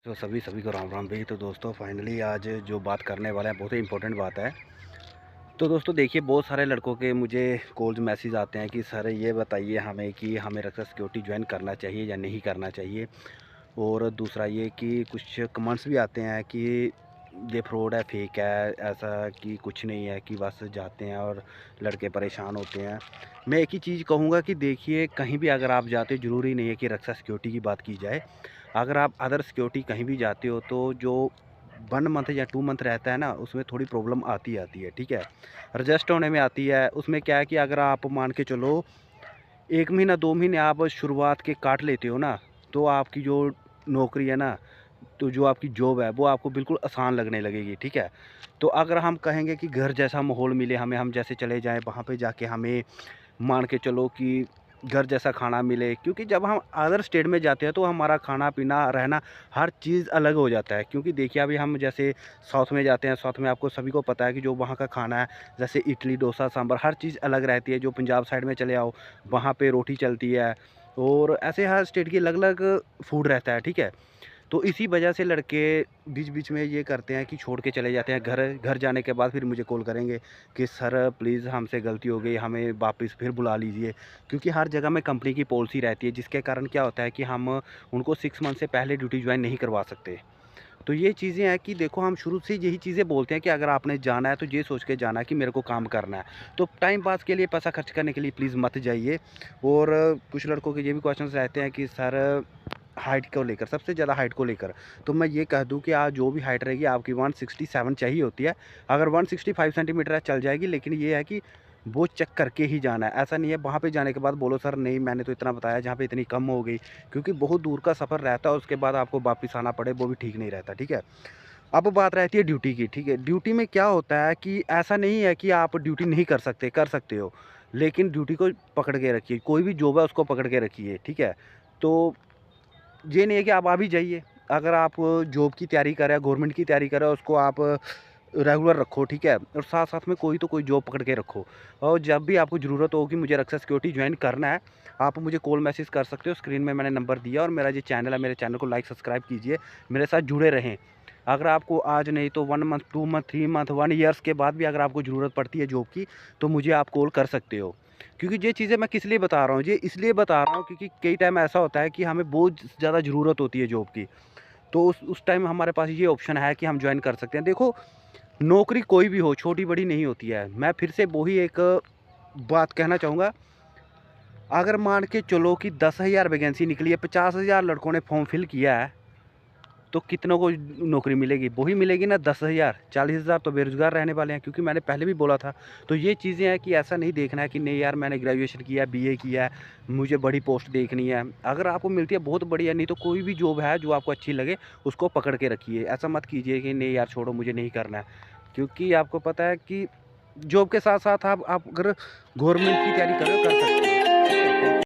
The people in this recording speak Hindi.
तो सभी को राम राम भाई। तो दोस्तों फाइनली आज जो बात करने वाले हैं बहुत ही इम्पोर्टेंट बात है। तो दोस्तों देखिए, बहुत सारे लड़कों के मुझे कॉल्स मैसेज आते हैं कि सर ये बताइए हमें कि हमें रक्षा सिक्योरिटी ज्वाइन करना चाहिए या नहीं करना चाहिए। और दूसरा ये कि कुछ कमेंट्स भी आते हैं कि ये फ्रॉड है, फेक है, ऐसा कि कुछ नहीं है, कि बस जाते हैं और लड़के परेशान होते हैं। मैं एक ही चीज़ कहूँगा कि देखिए, कहीं भी अगर आप जाते हो ज़रूरी नहीं है कि रक्षा सिक्योरिटी की बात की जाए। अगर आप अदर सिक्योरिटी कहीं भी जाते हो तो जो 1 मंथ या 2 मंथ रहता है ना, उसमें थोड़ी प्रॉब्लम आती है, ठीक है? एडजस्ट होने में आती है। उसमें क्या है कि अगर आप मान के चलो 1 महीना 2 महीने आप शुरुआत के काट लेते हो ना, तो आपकी जो नौकरी है ना, तो जो आपकी जॉब है वो आपको बिल्कुल आसान लगने लगेगी, ठीक है? तो अगर हम कहेंगे कि घर जैसा माहौल मिले हमें, हम जैसे चले जाएँ वहाँ पे जाके हमें मान के चलो कि घर जैसा खाना मिले, क्योंकि जब हम अदर स्टेट में जाते हैं तो हमारा खाना-पीना, रहना, हर चीज़ अलग हो जाता है। क्योंकि देखिए अभी हम जैसे साउथ में जाते हैं, साउथ में आपको सभी को पता है कि जो वहाँ का खाना है, जैसे इडली, डोसा, सांभर, हर चीज़ अलग रहती है। जो पंजाब साइड में चले आओ, वहाँ पे रोटी चलती है और ऐसे हर स्टेट की अलग-अलग फूड रहता है, ठीक है? तो इसी वजह से लड़के बीच-बीच में ये करते हैं कि छोड़ के चले जाते हैं घर। घर जाने के बाद फिर मुझे कॉल करेंगे कि सर प्लीज़ हमसे गलती हो गई, हमें वापस फिर बुला लीजिए। क्योंकि हर जगह में कंपनी की पॉलिसी रहती है, जिसके कारण क्या होता है कि हम उनको 6 मंथ से पहले ड्यूटी जॉइन नहीं करवा सकते। तो ये चीज़ें हैं कि देखो, हम शुरू से यही चीज़ें बोलते हैं कि अगर आपने जाना है तो ये सोच के जाना है कि मेरे को काम करना है। तो टाइम पास के लिए, पैसा खर्च करने के लिए प्लीज़ मत जाइए। और कुछ लड़कों के ये भी क्वेश्चंस रहते हैं कि सर हाइट को लेकर, सबसे ज़्यादा हाइट को लेकर, तो मैं ये कह दूँ कि आज जो भी हाइट रहेगी आपकी 167 चाहिए होती है। अगर 165 सेंटीमीटर है चल जाएगी, लेकिन ये है कि वो चेक करके ही जाना है। ऐसा नहीं है वहाँ पे जाने के बाद बोलो सर नहीं मैंने तो इतना बताया, जहाँ पे इतनी कम हो गई। क्योंकि बहुत दूर का सफ़र रहता है, उसके बाद आपको वापिस आना पड़े, वो भी ठीक नहीं रहता, ठीक है? अब बात रहती है ड्यूटी की, ठीक है? ड्यूटी में क्या होता है कि ऐसा नहीं है कि आप ड्यूटी नहीं कर सकते, कर सकते हो। लेकिन ड्यूटी को पकड़ के रखिए, कोई भी जॉब है उसको पकड़ के रखिए, ठीक है? तो ये नहीं है कि आप आ भी जाइए। अगर आप जॉब की तैयारी कर रहे हैं, गवर्नमेंट की तैयारी कर रहे हो, उसको आप रेगुलर रखो, ठीक है? और साथ-साथ में कोई तो कोई जॉब पकड़ के रखो। और जब भी आपको ज़रूरत हो कि मुझे रक्षा सिक्योरिटी जॉइन करना है, आप मुझे कॉल मैसेज कर सकते हो। स्क्रीन में मैंने नंबर दिया और मेरा जो चैनल है, मेरे चैनल को लाइक, सब्सक्राइब कीजिए, मेरे साथ जुड़े रहें। अगर आपको आज नहीं तो 1 मंथ, 2 मंथ, 3 मंथ, 1 ईयर्स के बाद भी अगर आपको ज़रूरत पड़ती है जॉब की, तो मुझे आप कॉल कर सकते हो। क्योंकि ये चीज़ें मैं किस लिए बता रहा हूँ? ये इसलिए बता रहा हूँ क्योंकि कई टाइम ऐसा होता है कि हमें बहुत ज़्यादा ज़रूरत होती है जॉब की। तो उस टाइम हमारे पास ये ऑप्शन है कि हम जॉइन कर सकते हैं। देखो, नौकरी कोई भी हो, छोटी-बड़ी नहीं होती है। मैं फिर से वही एक बात कहना चाहूँगा, अगर मान के चलो कि 10,000 वैकेंसी निकली है, 50,000 लड़कों ने फॉर्म फिल किया है, तो कितनों को नौकरी मिलेगी? वही मिलेगी ना 10,000, 40,000 तो बेरोज़गार रहने वाले हैं। क्योंकि मैंने पहले भी बोला था। तो ये चीज़ें हैं कि ऐसा नहीं देखना है कि नहीं यार मैंने ग्रेजुएशन किया है, बीए किया है, मुझे बड़ी पोस्ट देखनी है। अगर आपको मिलती है बहुत बढ़िया, नहीं तो कोई भी जॉब है जो आपको अच्छी लगे, उसको पकड़ के रखिए। ऐसा मत कीजिए कि नहीं यार छोड़ो मुझे नहीं करना है। क्योंकि आपको पता है कि जॉब के साथ-साथ आप अगर गवर्नमेंट की तैयारी कर रहे हो, कर सकते हो।